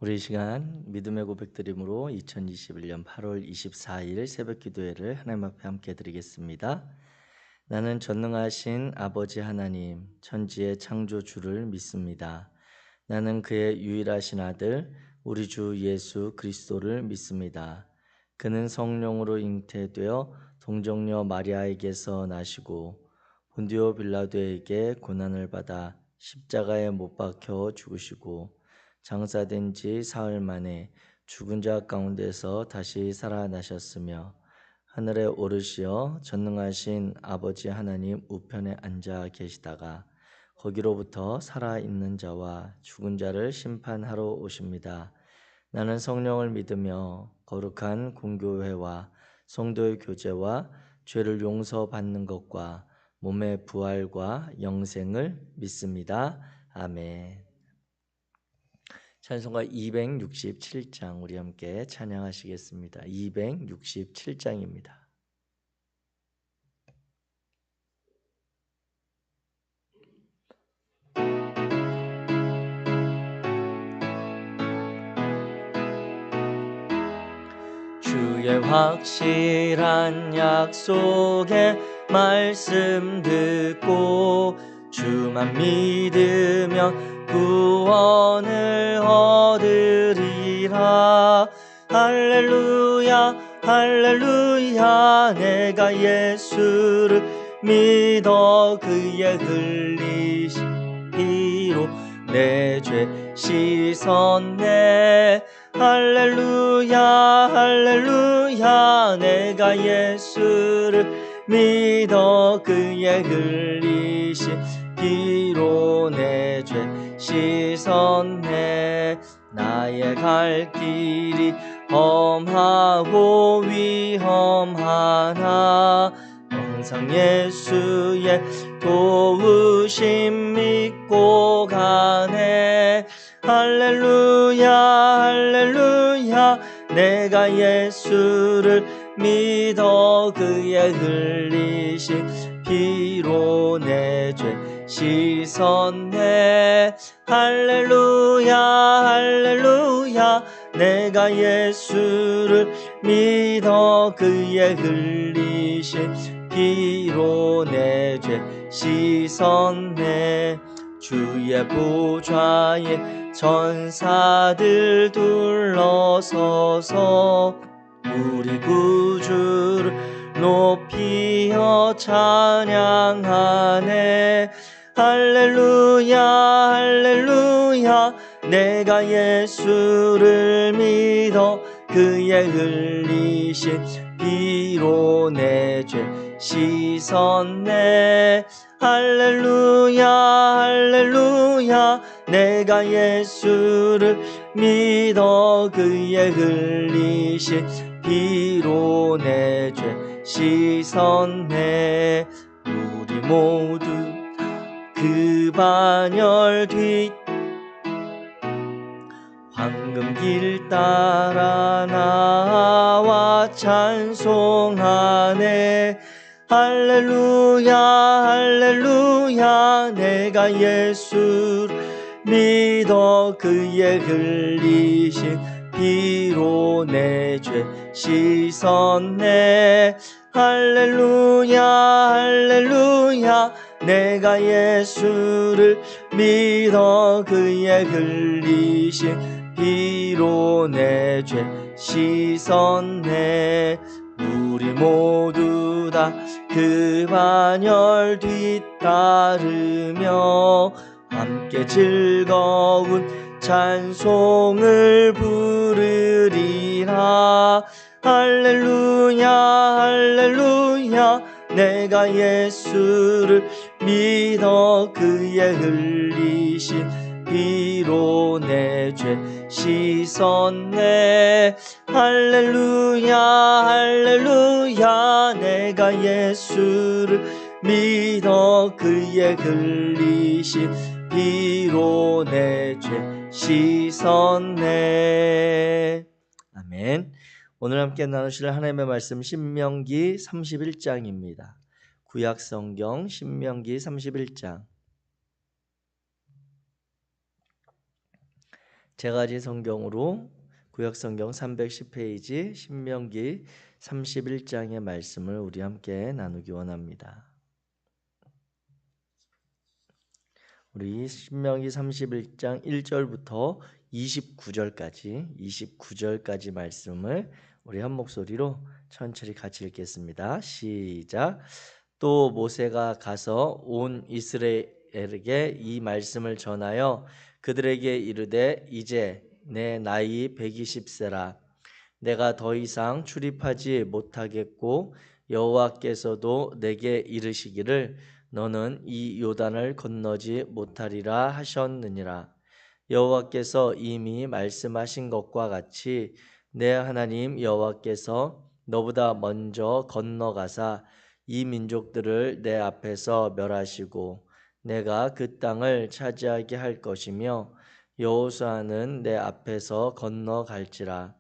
우리 이 시간 믿음의 고백드림으로 2021년 8월 24일 새벽 기도회를 하나님 앞에 함께 드리겠습니다. 나는 전능하신 아버지 하나님, 천지의 창조주를 믿습니다. 나는 그의 유일하신 아들, 우리 주 예수 그리스도를 믿습니다. 그는 성령으로 잉태되어 동정녀 마리아에게서 나시고 본디오 빌라도에게 고난을 받아 십자가에 못 박혀 죽으시고 장사된 지 사흘 만에 죽은 자 가운데서 다시 살아나셨으며 하늘에 오르시어 전능하신 아버지 하나님 우편에 앉아 계시다가 거기로부터 살아있는 자와 죽은 자를 심판하러 오십니다. 나는 성령을 믿으며 거룩한 공교회와 성도의 교제와 죄를 용서받는 것과 몸의 부활과 영생을 믿습니다. 아멘. 찬송가 267장 우리 함께 찬양하시겠습니다. 267장입니다. 주의 확실한 약속의 말씀 듣고 주만 믿으면 구원을 얻으리라. 할렐루야 할렐루야. 내가 예수를 믿어 그의 흘리신 피로 내 죄 씻었네. 할렐루야 할렐루야. 내가 예수를 믿어 그의 흘리신 피로 내 죄 씻었네. 나의 갈 길이 험하고 위험하나 항상 예수의 도우심 믿고 가네. 할렐루야 할렐루야. 내가 예수를 믿어 그의 흘리신 피로 내 죄 씻었네. 할렐루야 할렐루야. 내가 예수를 믿어 그의 흘리신 피로 내 죄 씻었네. 주의 보좌에 천사들 둘러서서 우리 구주를 높이어 찬양하네. 할렐루야 할렐루야. 내가 예수를 믿어 그의 흘리신 피로 내 죄 씻었네. 할렐루야 할렐루야. 내가 예수를 믿어 그의 흘리신 피로 내 죄 씻었네. 우리 모두 그 반열 뒤 황금길 따라 나와 찬송하네. 할렐루야 할렐루야. 내가 예수를 믿어 그의 흘리신 피로 내 죄 씻었네. 할렐루야 할렐루야. 내가 예수를 믿어 그의 흘리신 피로 내 죄 씻었네. 우리 모두 다 그 반열 뒤따르며 함께 즐거운 찬송을 부르리라. 할렐루야 할렐루야. 내가 예수를 믿어 그의 흘리신 피로 내 죄 씻었네. 할렐루야 할렐루야. 내가 예수를 믿어 그의 흘리신 피로 내 죄 씻었네. 아멘. 오늘 함께 나누실 하나님의 말씀 신명기 31장입니다. 구약성경 신명기 31장. 제가지 성경으로 구약성경 310페이지 신명기 31장의 말씀을 우리 함께 나누기 원합니다. 우리 신명기 31장 1절부터 29절까지 말씀을 우리 한 목소리로 천천히 같이 읽겠습니다. 시작. 또 모세가 가서 온 이스라엘에게 이 말씀을 전하여 그들에게 이르되 이제 내 나이 120세라 내가 더 이상 출입하지 못하겠고 여호와께서도 내게 이르시기를 너는 이 요단을 건너지 못하리라 하셨느니라. 여호와께서 이미 말씀하신 것과 같이 내 하나님 여호와께서 너보다 먼저 건너가사 이 민족들을 내 앞에서 멸하시고 내가 그 땅을 차지하게 할 것이며 여호수아는 내 앞에서 건너갈지라.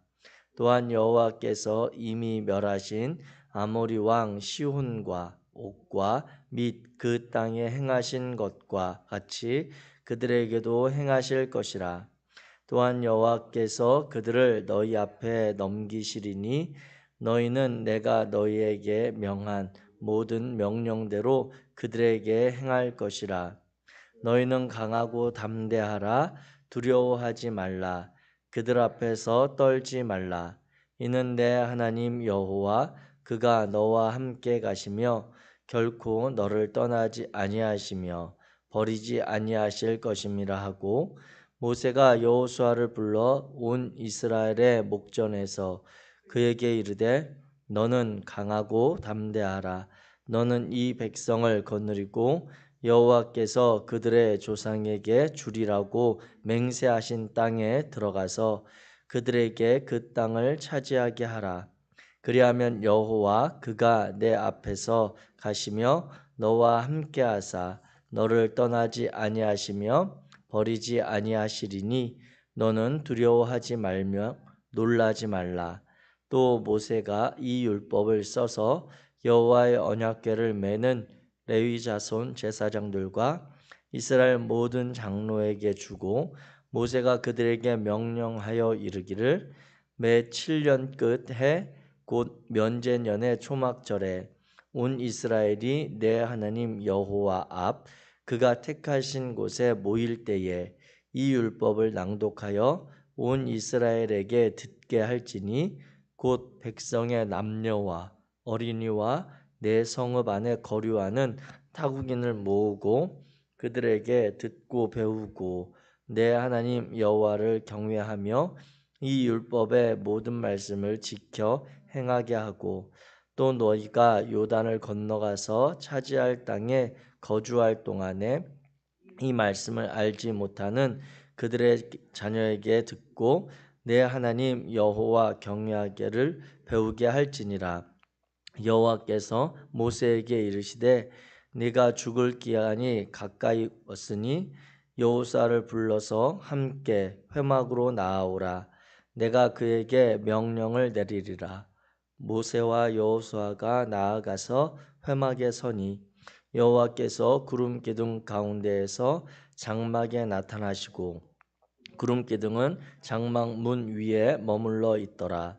또한 여호와께서 이미 멸하신 아모리 왕 시혼과 옥과 및 그 땅에 행하신 것과 같이 그들에게도 행하실 것이라. 또한 여호와께서 그들을 너희 앞에 넘기시리니 너희는 내가 너희에게 명한 모든 명령대로 그들에게 행할 것이라. 너희는 강하고 담대하라. 두려워하지 말라. 그들 앞에서 떨지 말라. 이는 내 하나님 여호와 그가 너와 함께 가시며 결코 너를 떠나지 아니하시며 버리지 아니하실 것임이라 하고 모세가 여호수아를 불러 온 이스라엘의 목전에서 그에게 이르되 너는 강하고 담대하라. 너는 이 백성을 거느리고 여호와께서 그들의 조상에게 주리라고 맹세하신 땅에 들어가서 그들에게 그 땅을 차지하게 하라. 그리하면 여호와 그가 내 앞에서 가시며 너와 함께하사 너를 떠나지 아니하시며 버리지 아니하시리니 너는 두려워하지 말며 놀라지 말라. 또 모세가 이 율법을 써서 여호와의 언약궤를 매는 레위 자손 제사장들과 이스라엘 모든 장로에게 주고 모세가 그들에게 명령하여 이르기를 매 7년 끝 해 곧 면제년의 초막절에 온 이스라엘이 내 하나님 여호와 앞 그가 택하신 곳에 모일 때에 이 율법을 낭독하여 온 이스라엘에게 듣게 할지니 곧 백성의 남녀와 어린이와 내 성읍 안에 거류하는 타국인을 모으고 그들에게 듣고 배우고 내 하나님 여호와를 경외하며 이 율법의 모든 말씀을 지켜 행하게 하고 또 너희가 요단을 건너가서 차지할 땅에 거주할 동안에 이 말씀을 알지 못하는 그들의 자녀에게 듣고 내 하나님 여호와 경외하기를 배우게 할지니라. 여호와께서 모세에게 이르시되 네가 죽을 기한이 가까이 왔으니 여호수아를 불러서 함께 회막으로 나아오라. 내가 그에게 명령을 내리리라. 모세와 여호수아가 나아가서 회막에 서니 여호와께서 구름 기둥 가운데에서 장막에 나타나시고 구름 기둥은 장막 문 위에 머물러 있더라.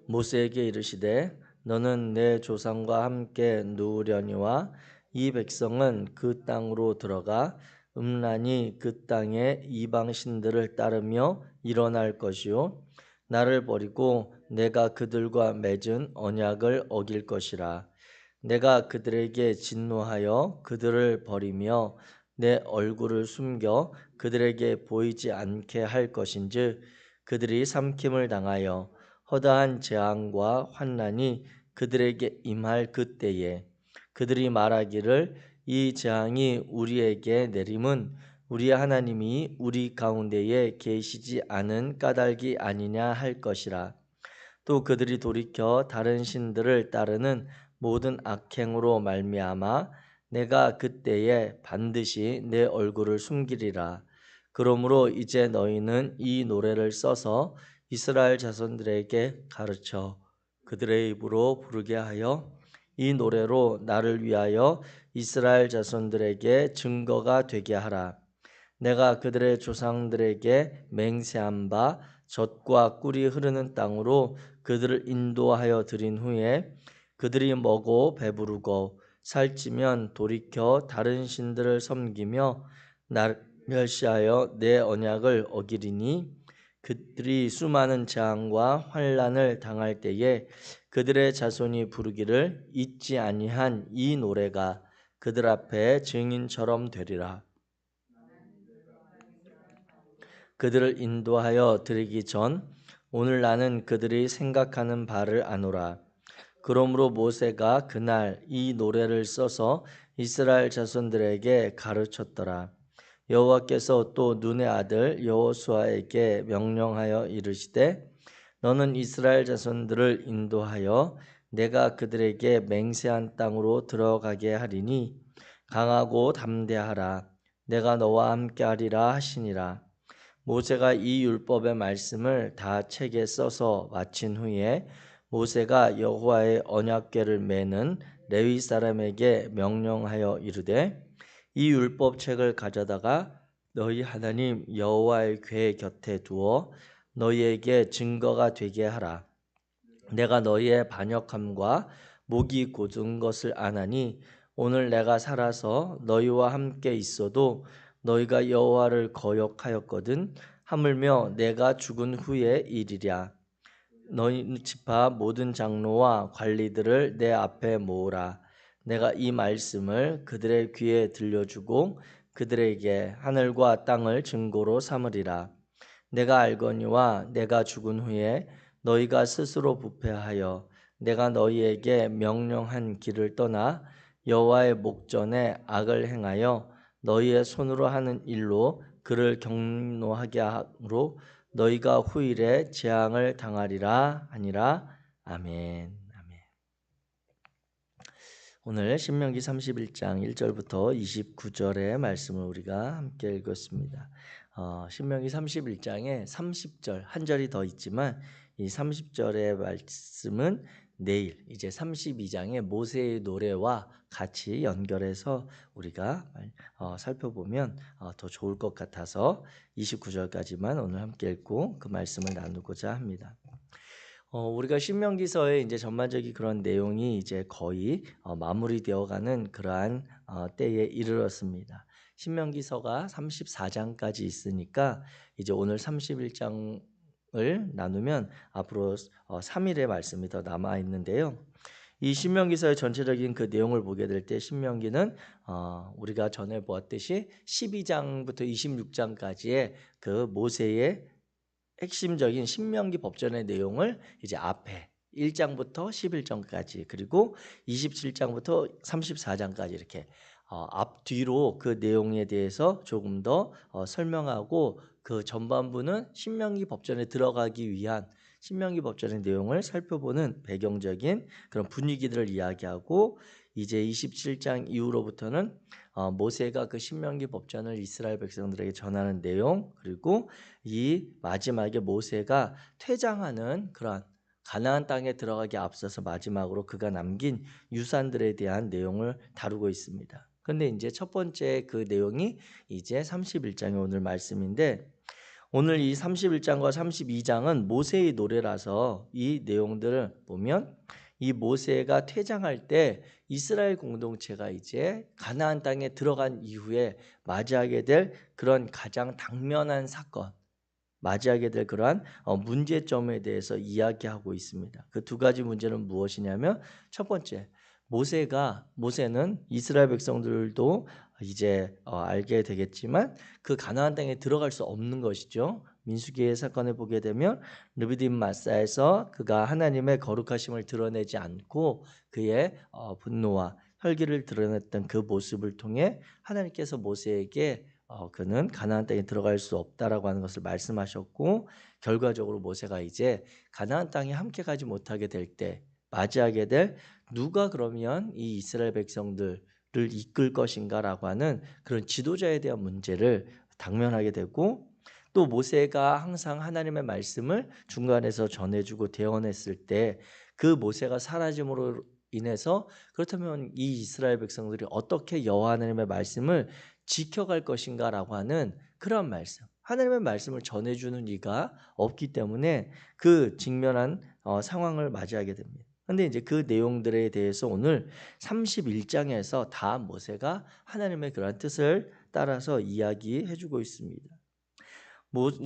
모세에게 이르시되 너는 내 조상과 함께 누우려니와 이 백성은 그 땅으로 들어가 음란히 그 땅의 이방 신들을 따르며 일어날 것이요 나를 버리고 내가 그들과 맺은 언약을 어길 것이라. 내가 그들에게 진노하여 그들을 버리며 내 얼굴을 숨겨 그들에게 보이지 않게 할 것인즉 그들이 삼킴을 당하여 허다한 재앙과 환난이 그들에게 임할 그때에 그들이 말하기를 이 재앙이 우리에게 내림은 우리 하나님이 우리 가운데에 계시지 않은 까닭이 아니냐 할 것이라. 또 그들이 돌이켜 다른 신들을 따르는 모든 악행으로 말미암아 내가 그때에 반드시 내 얼굴을 숨기리라. 그러므로 이제 너희는 이 노래를 써서 이스라엘 자손들에게 가르쳐 그들의 입으로 부르게 하여 이 노래로 나를 위하여 이스라엘 자손들에게 증거가 되게 하라. 내가 그들의 조상들에게 맹세한 바 젖과 꿀이 흐르는 땅으로 그들을 인도하여 드린 후에 그들이 먹어 배부르고 살찌면 돌이켜 다른 신들을 섬기며 나를 멸시하여 내 언약을 어기리니 그들이 수많은 재앙과 환난을 당할 때에 그들의 자손이 부르기를 잊지 아니한 이 노래가 그들 앞에 증인처럼 되리라. 그들을 인도하여 드리기 전 오늘 나는 그들이 생각하는 바를 아노라. 그러므로 모세가 그날 이 노래를 써서 이스라엘 자손들에게 가르쳤더라. 여호와께서 또 눈의 아들 여호수아에게 명령하여 이르시되 너는 이스라엘 자손들을 인도하여 내가 그들에게 맹세한 땅으로 들어가게 하리니 강하고 담대하라. 내가 너와 함께하리라 하시니라. 모세가 이 율법의 말씀을 다 책에 써서 마친 후에 모세가 여호와의 언약궤를 메는 레위 사람에게 명령하여 이르되 이 율법책을 가져다가 너희 하나님 여호와의 궤 곁에 두어 너희에게 증거가 되게 하라. 내가 너희의 반역함과 목이 곧은 것을 아나니 오늘 내가 살아서 너희와 함께 있어도 너희가 여호와를 거역하였거든 하물며 내가 죽은 후의 일이랴. 너희 지파 모든 장로와 관리들을 내 앞에 모으라. 내가 이 말씀을 그들의 귀에 들려주고 그들에게 하늘과 땅을 증거로 삼으리라. 내가 알거니와 내가 죽은 후에 너희가 스스로 부패하여 내가 너희에게 명령한 길을 떠나 여호와의 목전에 악을 행하여 너희의 손으로 하는 일로 그를 경노하게 하므로 너희가 후일에 재앙을 당하리라 하니라. 아멘. 아멘. 오늘 신명기 31장 1절부터 29절의 말씀을 우리가 함께 읽었습니다. 신명기 31장에 30절 한 절이 더 있지만 이 30절의 말씀은 내일 이제 32장의 모세의 노래와 같이 연결해서 우리가 살펴보면 더 좋을 것 같아서 29절까지만 오늘 함께 읽고 그 말씀을 나누고자 합니다. 우리가 신명기서의 이제 전반적인 그런 내용이 이제 거의 마무리되어가는 그러한 때에 이르렀습니다. 신명기서가 34장까지 있으니까 이제 오늘 31장을 나누면 앞으로 3일의 말씀이 더 남아 있는데요. 이 신명기서의 전체적인 그 내용을 보게 될 때 신명기는 우리가 전에 보았듯이 12장부터 26장까지의 그 모세의 핵심적인 신명기 법전의 내용을 이제 앞에 1장부터 11장까지 그리고 27장부터 34장까지 이렇게 앞뒤로 그 내용에 대해서 조금 더 설명하고 그 전반부는 신명기 법전에 들어가기 위한 신명기 법전의 내용을 살펴보는 배경적인 그런 분위기들을 이야기하고 이제 27장 이후로부터는 모세가 그 신명기 법전을 이스라엘 백성들에게 전하는 내용 그리고 이 마지막에 모세가 퇴장하는 그러한 가나안 땅에 들어가기 앞서서 마지막으로 그가 남긴 유산들에 대한 내용을 다루고 있습니다. 그런데 이제 첫 번째 그 내용이 이제 31장의 오늘 말씀인데 오늘 이 31장과 32장은 모세의 노래라서 이 내용들을 보면 이 모세가 퇴장할 때 이스라엘 공동체가 이제 가나안 땅에 들어간 이후에 맞이하게 될 그런 가장 당면한 사건 맞이하게 될 그러한 문제점에 대해서 이야기하고 있습니다. 그 두 가지 문제는 무엇이냐면 첫 번째 모세는 이스라엘 백성들도 이제 알게 되겠지만 그 가나안 땅에 들어갈 수 없는 것이죠. 민수기의 사건을 보게 되면 르비딤 마사에서 그가 하나님의 거룩하심을 드러내지 않고 그의 분노와 혈기를 드러냈던 그 모습을 통해 하나님께서 모세에게 그는 가나안 땅에 들어갈 수 없다라고 하는 것을 말씀하셨고 결과적으로 모세가 이제 가나안 땅에 함께 가지 못하게 될 때 맞이하게 될 누가 그러면 이 이스라엘 백성들을 이끌 것인가라고 하는 그런 지도자에 대한 문제를 당면하게 되고 또 모세가 항상 하나님의 말씀을 중간에서 전해주고 대언했을 때 그 모세가 사라짐으로 인해서 그렇다면 이 이스라엘 백성들이 어떻게 여호와 하나님의 말씀을 지켜갈 것인가라고 하는 그런 말씀, 하나님의 말씀을 전해주는 이가 없기 때문에 그 직면한 상황을 맞이하게 됩니다. 근데 이제 그 내용들에 대해서 오늘 31장에서 다 모세가 하나님의 그러한 뜻을 따라서 이야기해주고 있습니다.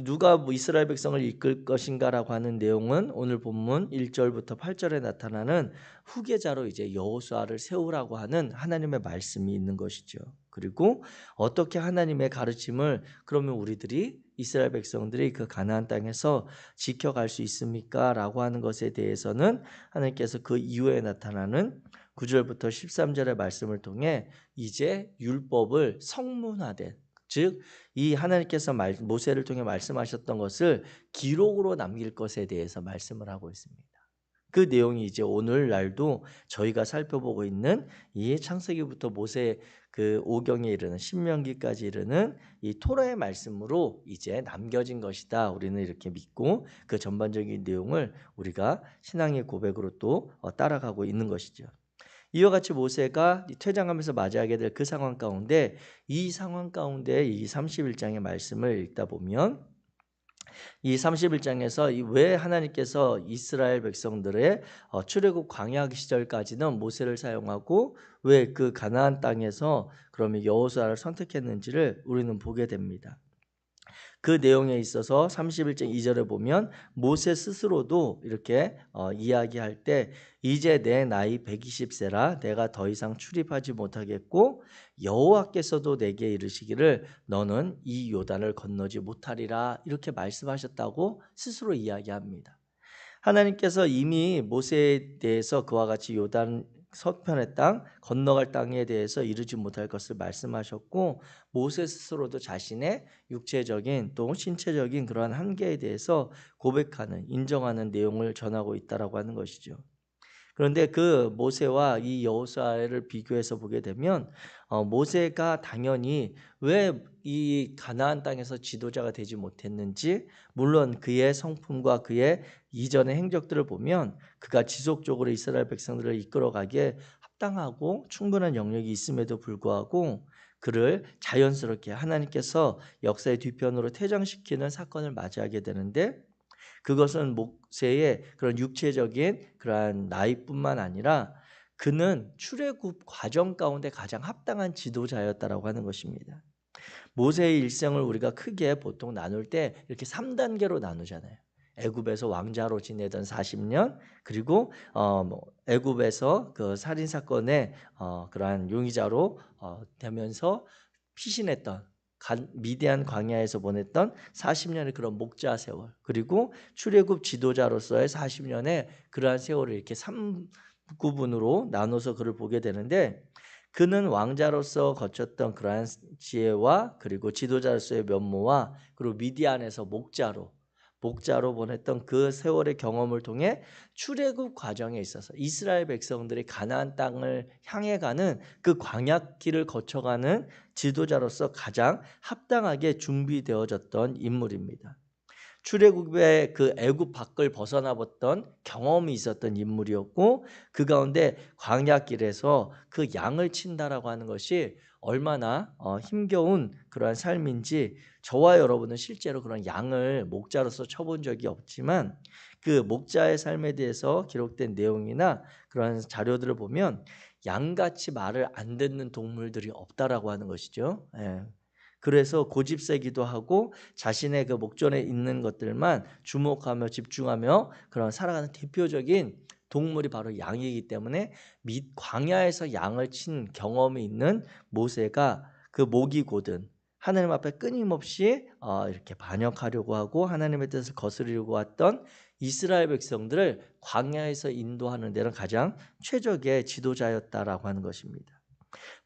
누가 이스라엘 백성을 이끌 것인가라고 하는 내용은 오늘 본문 1절부터 8절에 나타나는 후계자로 이제 여호수아를 세우라고 하는 하나님의 말씀이 있는 것이죠. 그리고 어떻게 하나님의 가르침을 그러면 우리들이 이스라엘 백성들이 그 가나안 땅에서 지켜갈 수 있습니까? 라고 하는 것에 대해서는 하나님께서 그 이후에 나타나는 9절부터 13절의 말씀을 통해 이제 율법을 성문화된, 즉 이 하나님께서 모세를 통해 말씀하셨던 것을 기록으로 남길 것에 대해서 말씀을 하고 있습니다. 그 내용이 이제 오늘날도 저희가 살펴보고 있는 이 창세기부터 모세 그 오경에 이르는 신명기까지 이르는 이 토라의 말씀으로 이제 남겨진 것이다. 우리는 이렇게 믿고 그 전반적인 내용을 우리가 신앙의 고백으로 또 따라가고 있는 것이죠. 이와 같이 모세가 퇴장하면서 맞이하게 될 그 상황 가운데 이 상황 가운데 이 31장의 말씀을 읽다 보면 이 31장에서 왜 하나님께서 이스라엘 백성들의 출애굽 광야 시절까지는 모세를 사용하고 왜 그 가나안 땅에서 그러면 여호수아를 선택했는지를 우리는 보게 됩니다. 그 내용에 있어서 31장 2절에 보면 모세 스스로도 이렇게 이야기할 때 이제 내 나이 120세라 내가 더 이상 출입하지 못하겠고 여호와께서도 내게 이르시기를 너는 이 요단을 건너지 못하리라 이렇게 말씀하셨다고 스스로 이야기합니다. 하나님께서 이미 모세에 대해서 그와 같이 요단 서편의 땅 건너갈 땅에 대해서 이르지 못할 것을 말씀하셨고 모세 스스로도 자신의 육체적인 또 신체적인 그러한 한계에 대해서 고백하는 인정하는 내용을 전하고 있다라고 하는 것이죠. 그런데 그 모세와 이 여호수아를 비교해서 보게 되면 모세가 당연히 왜 이 가나안 땅에서 지도자가 되지 못했는지, 물론 그의 성품과 그의 이전의 행적들을 보면 그가 지속적으로 이스라엘 백성들을 이끌어가기에 합당하고 충분한 영역이 있음에도 불구하고 그를 자연스럽게 하나님께서 역사의 뒤편으로 퇴장시키는 사건을 맞이하게 되는데, 그것은 모세의 그런 육체적인 그러한 나이뿐만 아니라 그는 출애굽 과정 가운데 가장 합당한 지도자였다라고 하는 것입니다. 모세의 일생을 우리가 크게 보통 나눌 때 이렇게 3단계로 나누잖아요. 애굽에서 왕자로 지내던 40년, 그리고 애굽에서 그 살인 사건의 그러한 용의자로 되면서 피신했던 미디안 광야에서 보냈던 40년의 그런 목자 세월, 그리고 출애굽 지도자로서의 40년의 그러한 세월을 이렇게 3구분으로 나눠서 그를 보게 되는데, 그는 왕자로서 거쳤던 그러한 지혜와 그리고 지도자로서의 면모와 그리고 미디안에서 목자로 보냈던 그 세월의 경험을 통해 출애굽 과정에 있어서 이스라엘 백성들이 가나안 땅을 향해 가는 그 광야길을 거쳐가는 지도자로서 가장 합당하게 준비되어졌던 인물입니다. 출애굽의 그 애굽 밖을 벗어나봤던 경험이 있었던 인물이었고, 그 가운데 광야길에서 그 양을 친다라고 하는 것이 얼마나 힘겨운 그러한 삶인지, 저와 여러분은 실제로 그런 양을 목자로서 쳐본 적이 없지만 그 목자의 삶에 대해서 기록된 내용이나 그러한 자료들을 보면 양같이 말을 안 듣는 동물들이 없다라고 하는 것이죠. 예. 그래서 고집세기도 하고 자신의 그 목전에 있는 것들만 주목하며 집중하며 그런 살아가는 대표적인 동물이 바로 양이기 때문에 광야에서 양을 친 경험이 있는 모세가 그 목이 곧은 하나님 앞에 끊임없이 이렇게 반역하려고 하고 하나님의 뜻을 거스르려고 왔던 이스라엘 백성들을 광야에서 인도하는 데는 가장 최적의 지도자였다라고 하는 것입니다.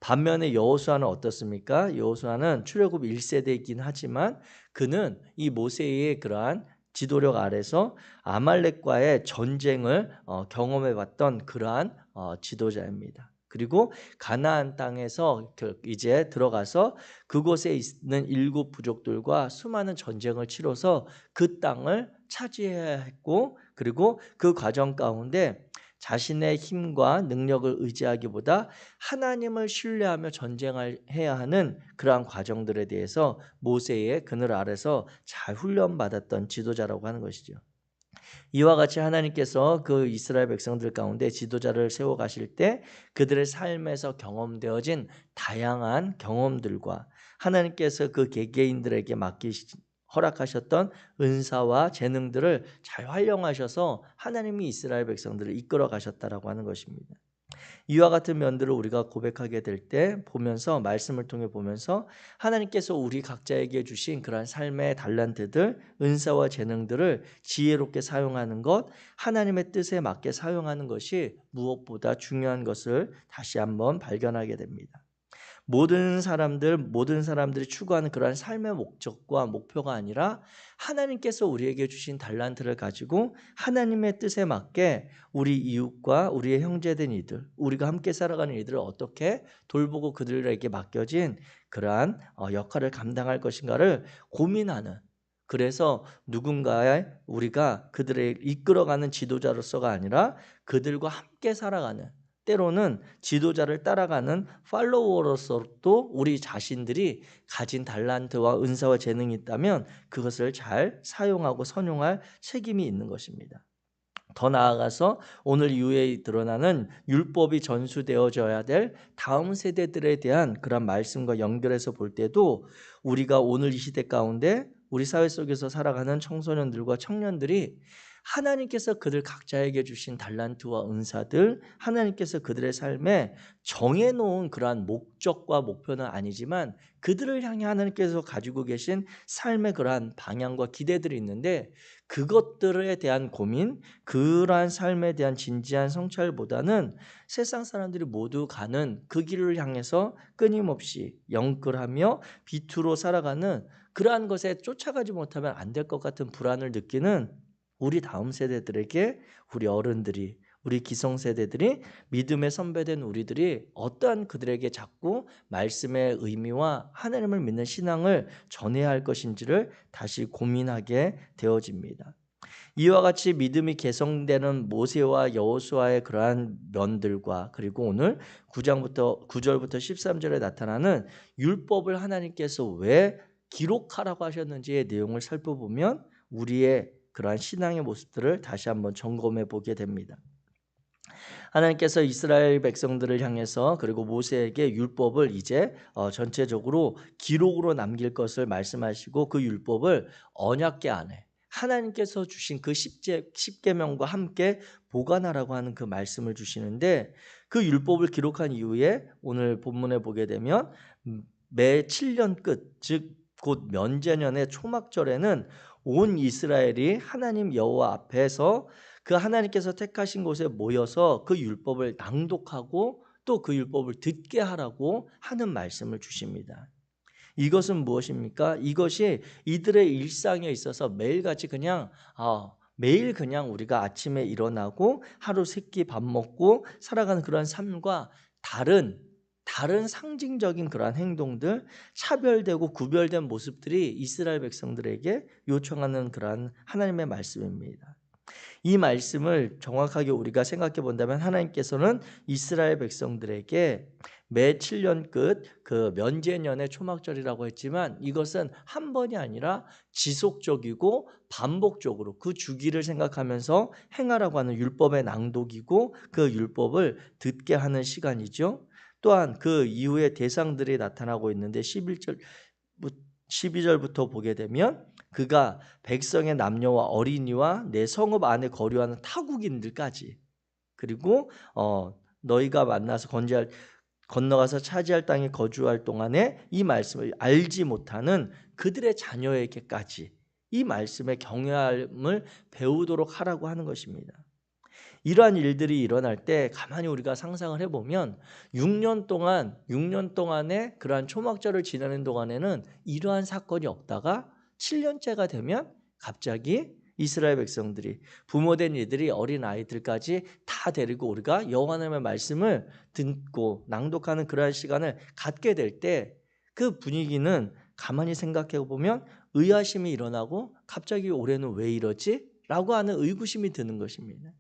반면에 여호수아는 어떻습니까? 여호수아는 출애굽 1세대이긴 하지만 그는 이 모세의 그러한 지도력 아래서 아말렉과의 전쟁을 경험해봤던 그러한 지도자입니다. 그리고 가나안 땅에서 이제 들어가서 그곳에 있는 일곱 부족들과 수많은 전쟁을 치러서 그 땅을 차지해야 했고, 그리고 그 과정 가운데 자신의 힘과 능력을 의지하기보다 하나님을 신뢰하며 전쟁을 해야 하는 그러한 과정들에 대해서 모세의 그늘 아래서 잘 훈련받았던 지도자라고 하는 것이죠. 이와 같이 하나님께서 그 이스라엘 백성들 가운데 지도자를 세워 가실 때 그들의 삶에서 경험되어진 다양한 경험들과 하나님께서 그 개개인들에게 허락하셨던 은사와 재능들을 잘 활용하셔서 하나님이 이스라엘 백성들을 이끌어 가셨다라고 하는 것입니다. 이와 같은 면들을 우리가 고백하게 될 때 보면서 말씀을 통해 보면서 하나님께서 우리 각자에게 주신 그러한 삶의 달란트들, 은사와 재능들을 지혜롭게 사용하는 것, 하나님의 뜻에 맞게 사용하는 것이 무엇보다 중요한 것을 다시 한번 발견하게 됩니다. 모든 사람들이 추구하는 그러한 삶의 목적과 목표가 아니라 하나님께서 우리에게 주신 달란트를 가지고 하나님의 뜻에 맞게 우리 이웃과 우리의 형제된 이들, 우리가 함께 살아가는 이들을 어떻게 돌보고 그들에게 맡겨진 그러한 역할을 감당할 것인가를 고민하는, 그래서 누군가의 우리가 그들을 이끌어가는 지도자로서가 아니라 그들과 함께 살아가는, 때로는 지도자를 따라가는 팔로워로서도 우리 자신들이 가진 달란트와 은사와 재능이 있다면 그것을 잘 사용하고 선용할 책임이 있는 것입니다. 더 나아가서 오늘 이후에 드러나는 율법이 전수되어져야 될 다음 세대들에 대한 그런 말씀과 연결해서 볼 때도 우리가 오늘 이 시대 가운데 우리 사회 속에서 살아가는 청소년들과 청년들이 하나님께서 그들 각자에게 주신 달란트와 은사들, 하나님께서 그들의 삶에 정해놓은 그러한 목적과 목표는 아니지만 그들을 향해 하나님께서 가지고 계신 삶의 그러한 방향과 기대들이 있는데 그것들에 대한 고민, 그러한 삶에 대한 진지한 성찰보다는 세상 사람들이 모두 가는 그 길을 향해서 끊임없이 영끌하며 비투로 살아가는 그러한 것에 쫓아가지 못하면 안 될 것 같은 불안을 느끼는 우리 다음 세대들에게 우리 어른들이, 우리 기성세대들이, 믿음의 선배된 우리들이 어떠한 그들에게 자꾸 말씀의 의미와 하나님을 믿는 신앙을 전해야 할 것인지를 다시 고민하게 되어집니다. 이와 같이 믿음이 개성되는 모세와 여호수아의 그러한 면들과 그리고 오늘 9절부터 13절에 나타나는 율법을 하나님께서 왜 기록하라고 하셨는지의 내용을 살펴보면 우리의 그러한 신앙의 모습들을 다시 한번 점검해 보게 됩니다. 하나님께서 이스라엘 백성들을 향해서 그리고 모세에게 율법을 이제 전체적으로 기록으로 남길 것을 말씀하시고 그 율법을 언약궤 안에 하나님께서 주신 그 십계명과 함께 보관하라고 하는 그 말씀을 주시는데 그 율법을 기록한 이후에 오늘 본문에 보게 되면 매 7년 끝, 즉 곧 면제년의 초막절에는 온 이스라엘이 하나님 여호와 앞에서 그 하나님께서 택하신 곳에 모여서 그 율법을 낭독하고 또 그 율법을 듣게 하라고 하는 말씀을 주십니다. 이것은 무엇입니까? 이것이 이들의 일상에 있어서 매일같이 매일 그냥 우리가 아침에 일어나고 하루 세끼 밥 먹고 살아가는 그런 삶과 다른 상징적인 그러한 행동들, 차별되고 구별된 모습들이 이스라엘 백성들에게 요청하는 그러한 하나님의 말씀입니다. 이 말씀을 정확하게 우리가 생각해 본다면 하나님께서는 이스라엘 백성들에게 매 7년 끝 그 면제년의 초막절이라고 했지만 이것은 한 번이 아니라 지속적이고 반복적으로 그 주기를 생각하면서 행하라고 하는 율법의 낭독이고 그 율법을 듣게 하는 시간이죠. 또한 그 이후에 대상들이 나타나고 있는데 12절부터 보게 되면 그가 백성의 남녀와 어린이와 내 성읍 안에 거류하는 타국인들까지 그리고 너희가 만나서 건너가서 차지할 땅에 거주할 동안에 이 말씀을 알지 못하는 그들의 자녀에게까지 이 말씀의 경외함을 배우도록 하라고 하는 것입니다. 이러한 일들이 일어날 때 가만히 우리가 상상을 해보면 6년 동안에 그러한 초막절을 지내는 동안에는 이러한 사건이 없다가 7년째가 되면 갑자기 이스라엘 백성들이 부모된 이들이 어린 아이들까지 다 데리고 우리가 여호와 하나님의 말씀을 듣고 낭독하는 그러한 시간을 갖게 될 때 그 분위기는 가만히 생각해 보면 의아심이 일어나고 갑자기 올해는 왜 이러지? 라고 하는 의구심이 드는 것입니다.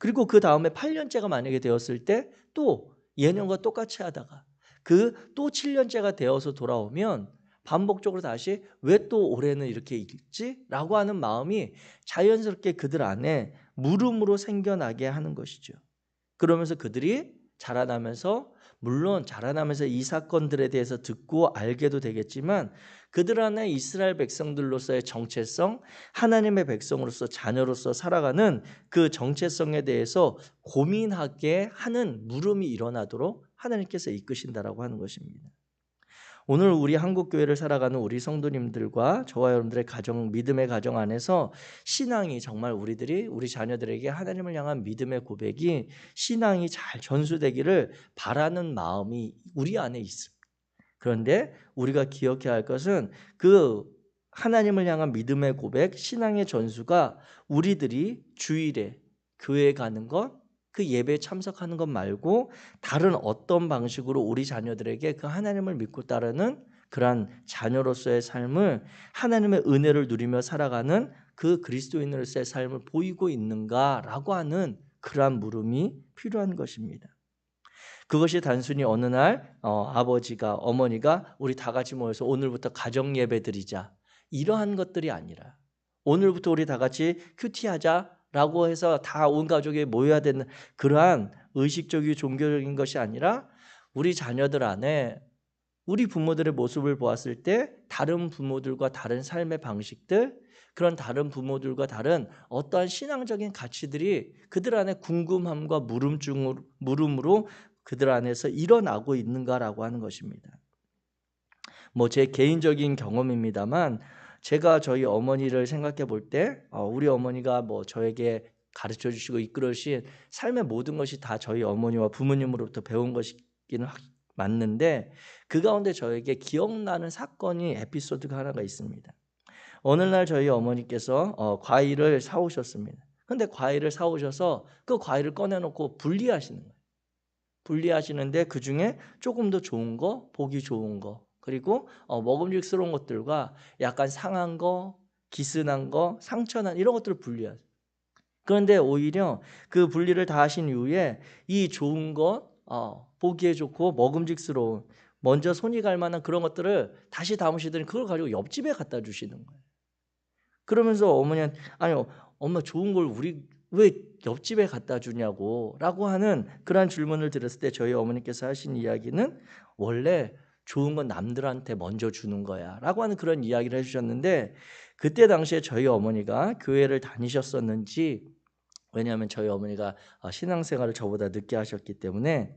그리고 그 다음에 8년째가 만약에 되었을 때 또 예년과 똑같이 하다가 그 또 7년째가 되어서 돌아오면 반복적으로 다시 왜 또 올해는 이렇게 읽지? 라고 하는 마음이 자연스럽게 그들 안에 물음으로 생겨나게 하는 것이죠. 그러면서 그들이 자라나면서 물론 자라나면서 이 사건들에 대해서 듣고 알게도 되겠지만 그들 안에 이스라엘 백성들로서의 정체성, 하나님의 백성으로서 자녀로서 살아가는 그 정체성에 대해서 고민하게 하는 물음이 일어나도록 하나님께서 이끄신다라고 하는 것입니다. 오늘 우리 한국교회를 살아가는 우리 성도님들과 저와 여러분들의 가정, 믿음의 가정 안에서 신앙이 정말 우리 자녀들에게 하나님을 향한 믿음의 고백이 신앙이 잘 전수되기를 바라는 마음이 우리 안에 있습니다. 그런데 우리가 기억해야 할 것은 그 하나님을 향한 믿음의 고백, 신앙의 전수가 우리들이 주일에 교회에 가는 것, 그 예배에 참석하는 것 말고 다른 어떤 방식으로 우리 자녀들에게 그 하나님을 믿고 따르는 그러한 자녀로서의 삶을 하나님의 은혜를 누리며 살아가는 그 그리스도인으로서의 삶을 보이고 있는가라고 하는 그러한 물음이 필요한 것입니다. 그것이 단순히 어느 날 아버지가 어머니가 우리 다 같이 모여서 오늘부터 가정 예배 드리자 이러한 것들이 아니라 오늘부터 우리 다 같이 큐티하자라고 해서 다 온 가족이 모여야 되는 그러한 의식적이고 종교적인 것이 아니라 우리 자녀들 안에 우리 부모들의 모습을 보았을 때 다른 부모들과 다른 삶의 방식들, 그런 다른 부모들과 다른 어떠한 신앙적인 가치들이 그들 안에 궁금함과 물음으로 그들 안에서 일어나고 있는가라고 하는 것입니다. 제 개인적인 경험입니다만 제가 저희 어머니를 생각해 볼 때 우리 어머니가 저에게 가르쳐 주시고 이끌어 주신 삶의 모든 것이 다 저희 어머니와 부모님으로부터 배운 것이기는 맞는데 그 가운데 저에게 기억나는 사건이 에피소드가 하나가 있습니다. 어느 날 저희 어머니께서 과일을 사오셨습니다. 근데 과일을 사오셔서 그 과일을 꺼내놓고 분리하시는 거예요. 분리하시는데 그중에 조금 더 좋은 거, 보기 좋은 거, 그리고 먹음직스러운 것들과 약간 상한 거, 기스난 거, 상처난 이런 것들을 분리하세요. 그런데 오히려 그 분리를 다 하신 이후에 이 좋은 것, 보기에 좋고 먹음직스러운 먼저 손이 갈 만한 그런 것들을 다시 담으시더니 그걸 가지고 옆집에 갖다 주시는 거예요. 그러면서 어머니한테 아니 엄마 좋은 걸 우리 왜 옆집에 갖다 주냐고 라고 하는 그러한 질문을 들었을 때 저희 어머니께서 하신 이야기는 원래 좋은 건 남들한테 먼저 주는 거야 라고 하는 그런 이야기를 해주셨는데 그때 당시에 저희 어머니가 교회를 다니셨었는지 왜냐하면 저희 어머니가 신앙생활을 저보다 늦게 하셨기 때문에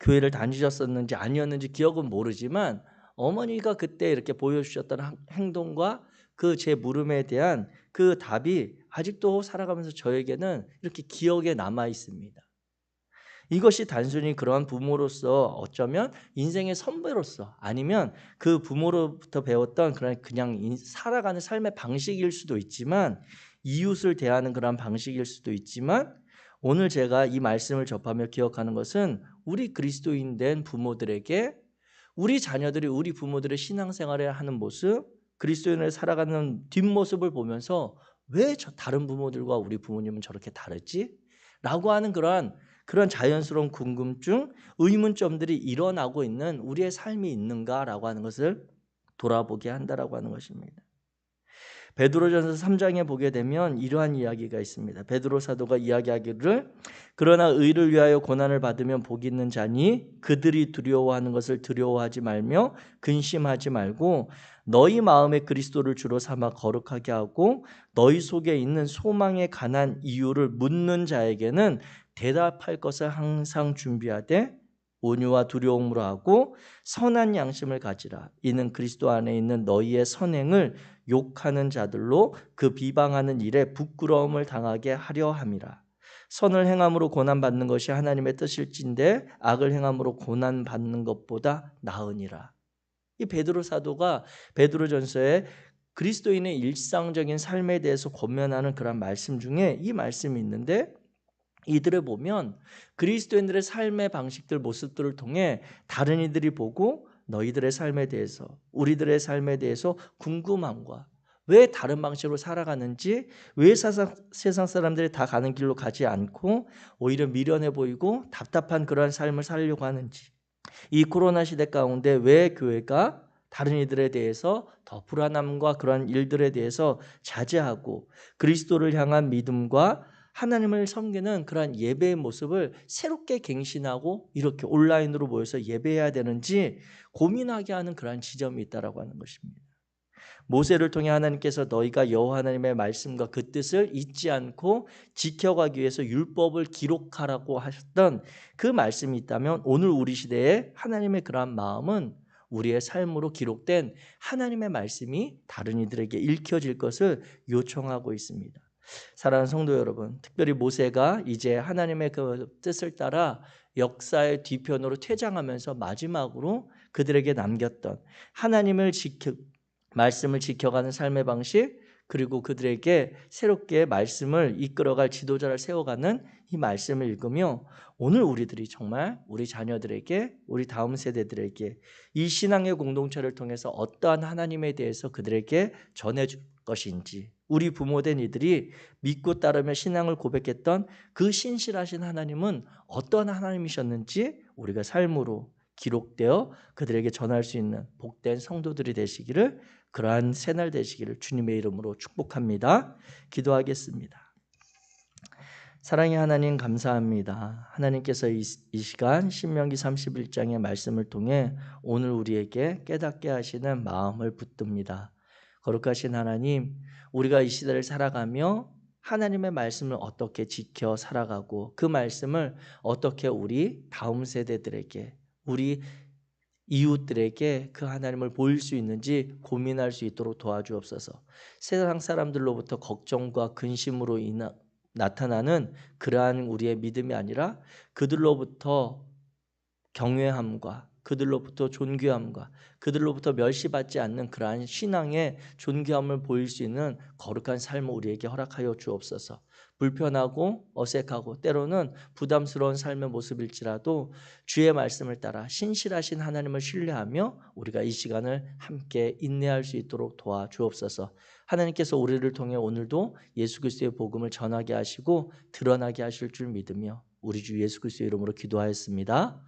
교회를 다니셨었는지 아니었는지 기억은 모르지만 어머니가 그때 이렇게 보여주셨던 행동과 그 제 물음에 대한 그 답이 아직도 살아가면서 저에게는 이렇게 기억에 남아 있습니다. 이것이 단순히 그러한 부모로서 어쩌면 인생의 선배로서 아니면 그 부모로부터 배웠던 그냥 살아가는 삶의 방식일 수도 있지만 이웃을 대하는 그런 방식일 수도 있지만 오늘 제가 이 말씀을 접하며 기억하는 것은 우리 그리스도인 된 부모들에게 우리 자녀들이 우리 부모들의 신앙생활을 하는 모습, 그리스도인을 살아가는 뒷모습을 보면서 왜 다른 부모들과 우리 부모님은 저렇게 다르지? 라고 하는 그런 자연스러운 궁금증, 의문점들이 일어나고 있는 우리의 삶이 있는가라고 하는 것을 돌아보게 한다라고 하는 것입니다. 베드로전서 3장에 보게 되면 이러한 이야기가 있습니다. 베드로 사도가 이야기하기를 그러나 의를 위하여 고난을 받으면 복이 있는 자니 그들이 두려워하는 것을 두려워하지 말며 근심하지 말고 너희 마음에 그리스도를 주로 삼아 거룩하게 하고 너희 속에 있는 소망에 관한 이유를 묻는 자에게는 대답할 것을 항상 준비하되 온유와 두려움으로 하고 선한 양심을 가지라. 이는 그리스도 안에 있는 너희의 선행을 욕하는 자들로 그 비방하는 일에 부끄러움을 당하게 하려 함이라. 선을 행함으로 고난받는 것이 하나님의 뜻일진데 악을 행함으로 고난받는 것보다 나으니라. 이 베드로 사도가 베드로전서에 그리스도인의 일상적인 삶에 대해서 권면하는 그런 말씀 중에 이 말씀이 있는데 이들을 보면 그리스도인들의 삶의 방식들, 모습들을 통해 다른 이들이 보고 너희들의 삶에 대해서, 우리들의 삶에 대해서 궁금함과 왜 다른 방식으로 살아가는지, 왜 세상 사람들이 다 가는 길로 가지 않고 오히려 미련해 보이고 답답한 그러한 삶을 살려고 하는지, 이 코로나 시대 가운데 왜 교회가 다른 이들에 대해서 더 불안함과 그러한 일들에 대해서 자제하고 그리스도를 향한 믿음과 하나님을 섬기는 그러한 예배의 모습을 새롭게 갱신하고 이렇게 온라인으로 모여서 예배해야 되는지 고민하게 하는 그러한 지점이 있다라고 하는 것입니다. 모세를 통해 하나님께서 너희가 여호와 하나님의 말씀과 그 뜻을 잊지 않고 지켜가기 위해서 율법을 기록하라고 하셨던 그 말씀이 있다면, 오늘 우리 시대에 하나님의 그러한 마음은 우리의 삶으로 기록된 하나님의 말씀이 다른 이들에게 읽혀질 것을 요청하고 있습니다. 사랑하는 성도 여러분, 특별히 모세가 이제 하나님의 그 뜻을 따라 역사의 뒤편으로 퇴장하면서 마지막으로 그들에게 남겼던 하나님을 말씀을 지켜가는 삶의 방식, 그리고 그들에게 새롭게 말씀을 이끌어갈 지도자를 세워가는 이 말씀을 읽으며 오늘 우리들이 정말 우리 자녀들에게, 우리 다음 세대들에게 이 신앙의 공동체를 통해서 어떠한 하나님에 대해서 그들에게 전해줄 것인지, 우리 부모된 이들이 믿고 따르며 신앙을 고백했던 그 신실하신 하나님은 어떠한 하나님이셨는지 우리가 삶으로 기록되어 그들에게 전할 수 있는 복된 성도들이 되시기를, 그러한 새날 되시기를 주님의 이름으로 축복합니다. 기도하겠습니다. 사랑의 하나님, 감사합니다. 하나님께서 이 시간 신명기 31장의 말씀을 통해 오늘 우리에게 깨닫게 하시는 마음을 붙듭니다. 거룩하신 하나님, 우리가 이 시대를 살아가며 하나님의 말씀을 어떻게 지켜 살아가고 그 말씀을 어떻게 우리 다음 세대들에게, 우리 이웃들에게 그 하나님을 보일 수 있는지 고민할 수 있도록 도와주옵소서. 세상 사람들로부터 걱정과 근심으로 나타나는 그러한 우리의 믿음이 아니라 그들로부터 경외함과 그들로부터 존귀함과 그들로부터 멸시받지 않는 그러한 신앙의 존귀함을 보일 수 있는 거룩한 삶을 우리에게 허락하여 주옵소서. 불편하고 어색하고 때로는 부담스러운 삶의 모습일지라도 주의 말씀을 따라 신실하신 하나님을 신뢰하며 우리가 이 시간을 함께 인내할 수 있도록 도와주옵소서. 하나님께서 우리를 통해 오늘도 예수 그리스도의 복음을 전하게 하시고 드러나게 하실 줄 믿으며 우리 주 예수 그리스도의 이름으로 기도하였습니다.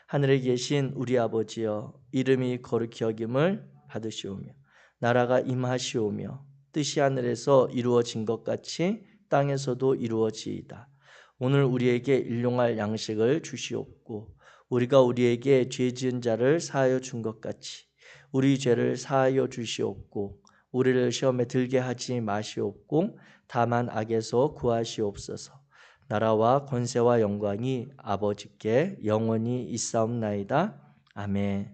하늘에 계신 우리 아버지여, 이름이 거룩히 여김을 받으시오며 나라가 임하시오며 뜻이 하늘에서 이루어진 것 같이 땅에서도 이루어지이다. 오늘 우리에게 일용할 양식을 주시옵고 우리가 우리에게 죄 지은 자를 사하여 준 것 같이 우리 죄를 사하여 주시옵고 우리를 시험에 들게 하지 마시옵고 다만 악에서 구하시옵소서. 나라와 권세와 영광이 아버지께 영원히 있사옵나이다. 아멘.